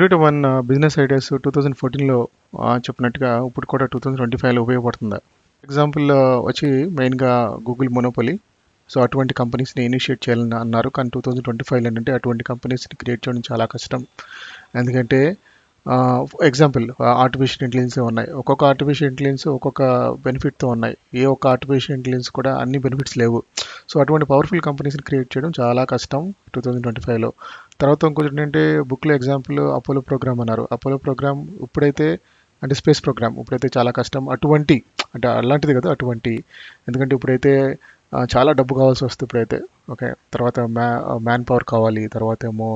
One business ideas 2014లో చెప్పినట్టుగా ఇప్పుడు కూడా 2025లో ఉపయోగపడుతుందా? ఎగ్జాంపుల్ వచ్చి మెయిన్గా గూగుల్ మొనోపొలీ. సో అటువంటి కంపెనీస్ని ఇనిషియేట్ చేయాలని అన్నారు, కానీ 2025లో ఏంటంటే అటువంటి కంపెనీస్ని క్రియేట్ చేయడం చాలా కష్టం. ఎందుకంటే ఎగ్జాంపుల్ ఆర్టిఫిషియల్ ఇంటెలిజెన్స్ ఉన్నాయి. ఒక్కొక్క ఆర్టిఫిషియల్ ఇంటెలిజెన్స్ ఒక్కొక్క బెనిఫిట్తో ఉన్నాయి. ఏ ఒక్క ఆర్టిఫిషియల్ ఇంటెలిజెన్స్ కూడా అన్ని బెనిఫిట్స్ లేవు. సో అటువంటి పవర్ఫుల్ కంపెనీస్ని క్రియేట్ చేయడం చాలా కష్టం 2025లో. తర్వాత ఇంకొకటి ఏంటంటే బుక్లో ఎగ్జాంపుల్ అపోలో ప్రోగ్రామ్ అన్నారు. అపోలో ప్రోగ్రామ్ ఇప్పుడైతే అంటే స్పేస్ ప్రోగ్రామ్ ఇప్పుడైతే చాలా కష్టం. అటువంటి అంటే అలాంటిది కదా అటువంటి, ఎందుకంటే ఇప్పుడైతే చాలా డబ్బు కావాల్సి వస్తుంది ఇప్పుడైతే. ఓకే, తర్వాత మ్యాన్ పవర్ కావాలి, తర్వాత ఏమో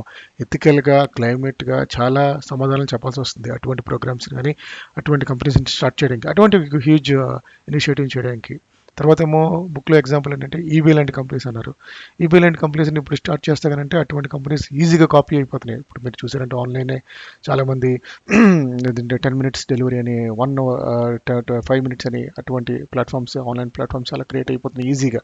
ఎథికల్గా క్లైమేట్గా చాలా సమాధానం చెప్పాల్సి వస్తుంది అటువంటి ప్రోగ్రామ్స్ కానీ అటువంటి కంపెనీస్ని స్టార్ట్ చేయడానికి, అటువంటి హ్యూజ్ ఇనిషియేటివ్ చేయడానికి. తర్వాత ఏమో బుక్లో ఎగ్జాంపుల్ ఏంటంటే ఈబీ లాంటి కంపెనీస్ అన్నారు. ఈబీ లాంటి కంపెనీస్ని ఇప్పుడు స్టార్ట్ చేస్తే కనంటే అటువంటి కంపెనీస్ ఈజీగా కాపీ అయిపోతున్నాయి. ఇప్పుడు మీరు చూసారంటే ఆన్లైనే చాలామంది 10 minutes డెలివరీ అని 5 minutes అని అటువంటి ప్లాట్ఫామ్స్, ఆన్లైన్ ప్లాట్ఫామ్స్ చాలా క్రియేట్ అయిపోతున్నాయి ఈజీగా.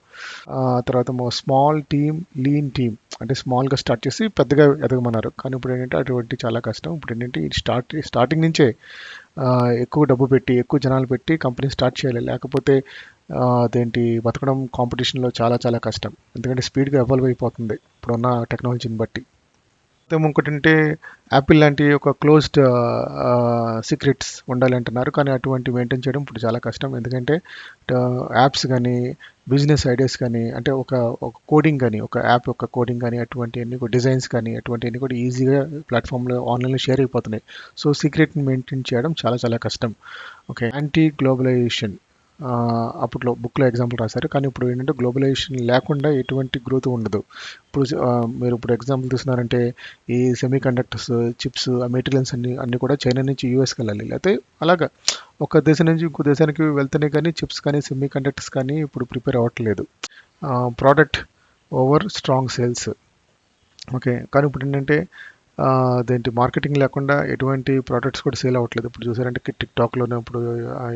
తర్వాత ఏమో స్మాల్ టీమ్ లీన్ టీమ్ అంటే స్మాల్గా స్టార్ట్ చేసి పెద్దగా ఎదగమన్నారు. కానీ ఇప్పుడు ఏంటంటే అటువంటి చాలా కష్టం. ఇప్పుడు ఏంటంటే ఈ స్టార్టింగ్ నుంచే ఎక్కువ డబ్బు పెట్టి ఎక్కువ జనాలు పెట్టి కంపెనీ స్టార్ట్ చేయాలి, లేకపోతే అదేంటి బతకడం కాంపిటీషన్లో చాలా చాలా కష్టం. ఎందుకంటే స్పీడ్గా ఎవాల్వ్ అయిపోతుంది ఇప్పుడున్న టెక్నాలజీని బట్టి. ఇంకోటి అంటే యాపిల్ లాంటి ఒక క్లోజ్డ్ సీక్రెట్స్ ఉండాలి అంటున్నారు, కానీ అటువంటి మెయింటైన్ చేయడం ఇప్పుడు చాలా కష్టం. ఎందుకంటే యాప్స్ కానీ బిజినెస్ ఐడియాస్ కానీ అంటే ఒక కోడింగ్ కానీ ఒక యాప్ యొక్క కోడింగ్ కానీ అటువంటివన్నీ కూడా డిజైన్స్ కానీ అటువంటివన్నీ కూడా ఈజీగా ప్లాట్ఫామ్లో ఆన్లైన్లో షేర్ అయిపోతున్నాయి. సో సీక్రెట్ని మెయింటైన్ చేయడం చాలా చాలా కష్టం. ఓకే, యాంటీ గ్లోబలైజేషన్ అప్పట్లో బుక్లో ఎగ్జాంపుల్ రాశారు, కానీ ఇప్పుడు ఏంటంటే గ్లోబలైజేషన్ లేకుండా ఎటువంటి గ్రోత్ ఉండదు. ఇప్పుడు మీరు ఇప్పుడు ఎగ్జాంపుల్ చూస్తున్నారంటే ఈ సెమీ కండక్టర్స్, చిప్స్, మెటీరియల్స్ అన్నీ కూడా చైనా నుంచి యూఎస్కి వెళ్ళాలి, లేకపోతే అలాగా ఒక దేశం నుంచి ఇంకో దేశానికి వెళ్తేనే కానీ చిప్స్ కానీ సెమీ కండక్టర్స్ కానీ ఇప్పుడు ప్రిపేర్ అవ్వట్లేదు. Product over strong sales. Okay, కానీ ఇప్పుడు ఏంటంటే అదేంటి మార్కెటింగ్ లేకుండా ఎటువంటి ప్రోడక్ట్స్ కూడా సేల్ అవ్వట్లేదు. ఇప్పుడు చూసారంటే టిక్టాక్లోనే ఇప్పుడు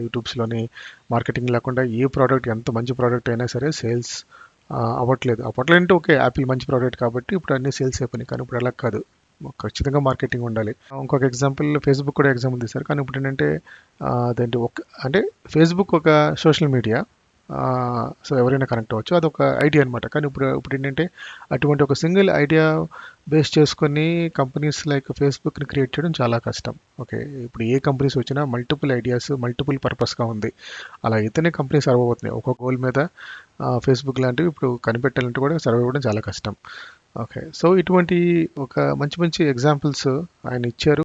యూట్యూబ్స్లోని మార్కెటింగ్ లేకుండా ఏ ప్రోడక్ట్ ఎంత మంచి ప్రోడక్ట్ అయినా సరే సేల్స్ అవ్వట్లేదు. అప్పట్లో అంటే ఓకే యాపిల్ మంచి ప్రోడక్ట్ కాబట్టి ఇప్పుడు అన్ని సేల్స్ అయిపోయినాయి, కానీ ఇప్పుడు అలా కాదు, ఖచ్చితంగా మార్కెటింగ్ ఉండాలి. ఇంకొక ఎగ్జాంపుల్ ఫేస్బుక్ కూడా ఎగ్జాంపుల్ తీశారు, కానీ ఇప్పుడు ఏంటంటే అదేంటి అంటే ఫేస్బుక్ ఒక సోషల్ మీడియా, సో ఎవరైనా కనెక్ట్ అవ్వచ్చు, అదొక ఐడియా అనమాట. కానీ ఇప్పుడు ఏంటంటే అటువంటి ఒక సింగిల్ ఐడియా బేస్ చేసుకొని కంపెనీస్ లైక్ ఫేస్బుక్ని క్రియేట్ చేయడం చాలా కష్టం. ఓకే, ఇప్పుడు ఏ కంపెనీస్ వచ్చినా మల్టిపుల్ ఐడియాస్ మల్టిపుల్ పర్పస్గా ఉంది, అలా అయితేనే కంపెనీ సర్వ్ అవుతున్నాయి. ఒక గోల్ మీద ఫేస్బుక్ లాంటివి ఇప్పుడు కనిపెట్టాలంటే కూడా సర్వ్ అవ్వడం చాలా కష్టం. ఓకే, సో ఇటువంటి ఒక మంచి మంచి ఎగ్జాంపుల్స్ ఆయన ఇచ్చారు.